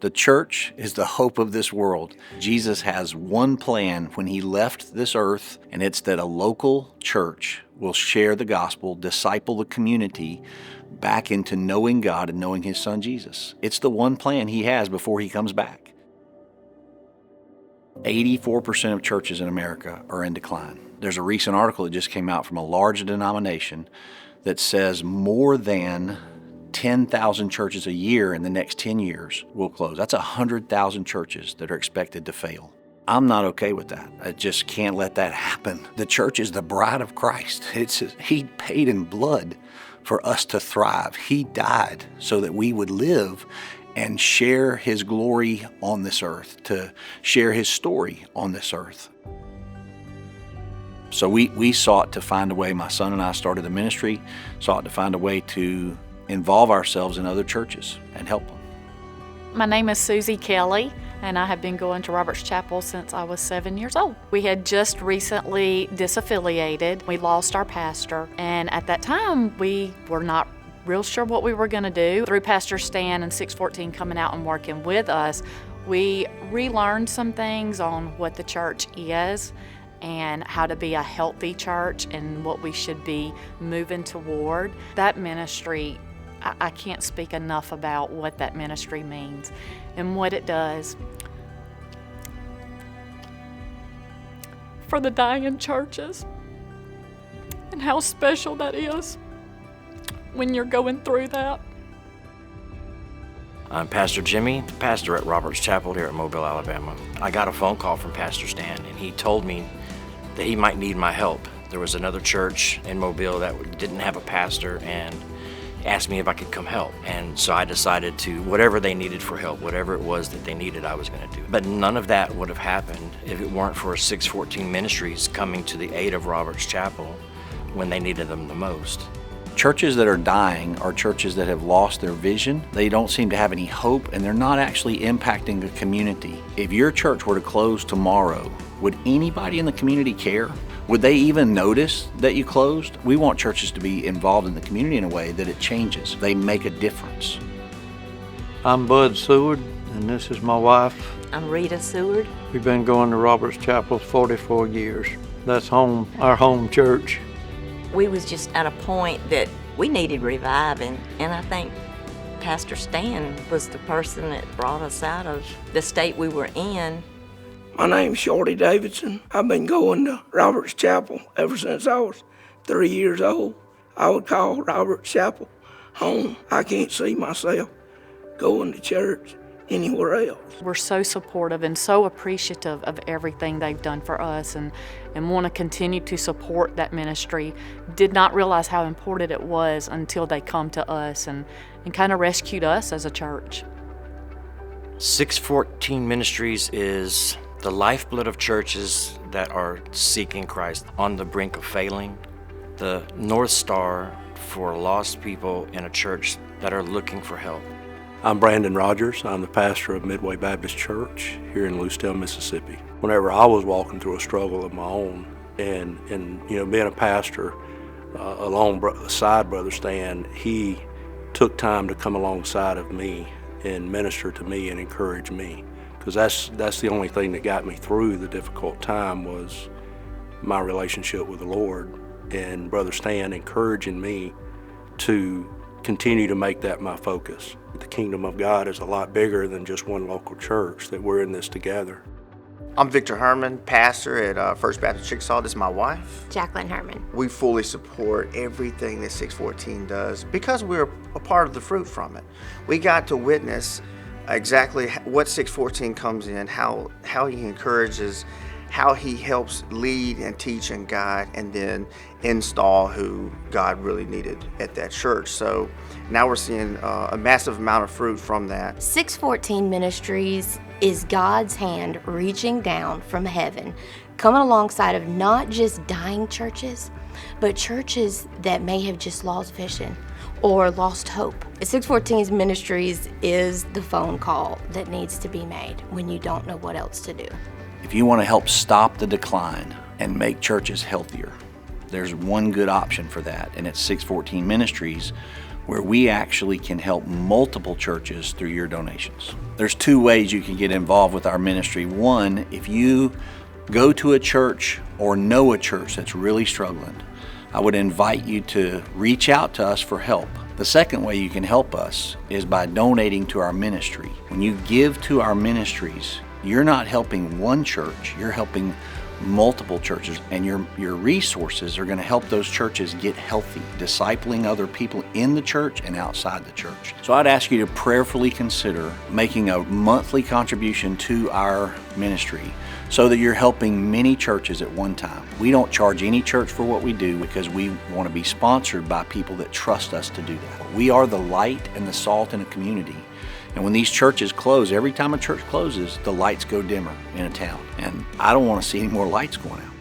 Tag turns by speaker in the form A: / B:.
A: The church is the hope of this world. Jesus has one plan when he left this earth, and it's that a local church will share the gospel, disciple the community back into knowing God and knowing his son Jesus. It's the one plan he has before he comes back. 84% of churches in America are in decline. There's a recent article that just came out from a large denomination that says more than 10,000 churches a year in the next 10 years will close. That's 100,000 churches that are expected to fail. I'm not okay with that. I just can't let that happen. The church is the bride of Christ. He paid in blood for us to thrive. He died so that we would live and share his glory on this earth, to share his story on this earth. So we sought to find a way. My son and I started a ministry, sought to find a way to involve ourselves in other churches and help them.
B: My name is Susie Kelly, and I have been going to Roberts Chapel since I was 7 years old. We had just recently disaffiliated. We lost our pastor, and at that time we were not real sure what we were going to do. Through Pastor Stan and 614 coming out and working with us, we relearned some things on what the church is and how to be a healthy church and what we should be moving toward. That ministry, I can't speak enough about what that ministry means and what it does for the dying churches and how special that is when you're going through that.
C: I'm Pastor Jimmy, pastor at Roberts Chapel here at Mobile, Alabama. I got a phone call from Pastor Stan, and he told me that he might need my help. There was another church in Mobile that didn't have a pastor, and asked me if I could come help. And so I decided to, whatever they needed for help, whatever it was that they needed, I was going to do. But none of that would have happened if it weren't for 614 Ministries coming to the aid of Roberts Chapel when they needed them the most.
A: Churches that are dying are churches that have lost their vision. They don't seem to have any hope, and they're not actually impacting the community. If your church were to close tomorrow, would anybody in the community care? Would they even notice that you closed? We want churches to be involved in the community in a way that it changes. They make a difference.
D: I'm Bud Seward, and this is my wife.
E: I'm Rita Seward.
D: We've been going to Roberts Chapel 44 years. That's home, our home church.
E: We was just at a point that we needed reviving, and I think Pastor Stan was the person that brought us out of the state we were in.
F: My name's Shorty Davidson. I've been going to Roberts Chapel ever since I was 3 years old. I would call Roberts Chapel home. I can't see myself going to church anywhere else.
B: We're so supportive and so appreciative of everything they've done for us and want to continue to support that ministry. Did not realize how important it was until they come to us and kind of rescued us as a church.
C: 614 Ministries is the lifeblood of churches that are seeking Christ, on the brink of failing, the North Star for lost people in a church that are looking for help.
G: I'm Brandon Rogers. I'm the pastor of Midway Baptist Church here in Lucedale, Mississippi. Whenever I was walking through a struggle of my own, and being a pastor alongside Brother Stan, he took time to come alongside of me and minister to me and encourage me. Because that's the only thing that got me through the difficult time was my relationship with the Lord, and Brother Stan encouraging me to continue to make that my focus. The kingdom of God is a lot bigger than just one local church, that we're in this together.
H: I'm Victor Herman, pastor at First Baptist Chickasaw. This is my wife,
I: Jacqueline Herman.
H: We fully support everything that 614 does because we're a part of the fruit from it. We got to witness exactly what 614 comes in, how he encourages, how he helps lead and teach and guide, and then install who God really needed at that church. So now we're seeing a massive amount of fruit from that.
I: 614 Ministries is God's hand reaching down from heaven, coming alongside of not just dying churches, but churches that may have just lost vision or lost hope. 614's Ministries is the phone call that needs to be made when you don't know what else to do.
A: If you want to help stop the decline and make churches healthier, there's one good option for that, and it's 614 Ministries, where we actually can help multiple churches through your donations. There's two ways you can get involved with our ministry. One, if you go to a church or know a church that's really struggling, I would invite you to reach out to us for help. The second way you can help us is by donating to our ministry. When you give to our ministries, you're not helping one church, you're helping multiple churches, and your resources are going to help those churches get healthy, discipling other people in the church and outside the church. So I'd ask you to prayerfully consider making a monthly contribution to our ministry so that you're helping many churches at one time. We don't charge any church for what we do because we want to be sponsored by people that trust us to do that. We are the light and the salt in a community. And when these churches close, every time a church closes, the lights go dimmer in a town. And I don't want to see any more lights going out.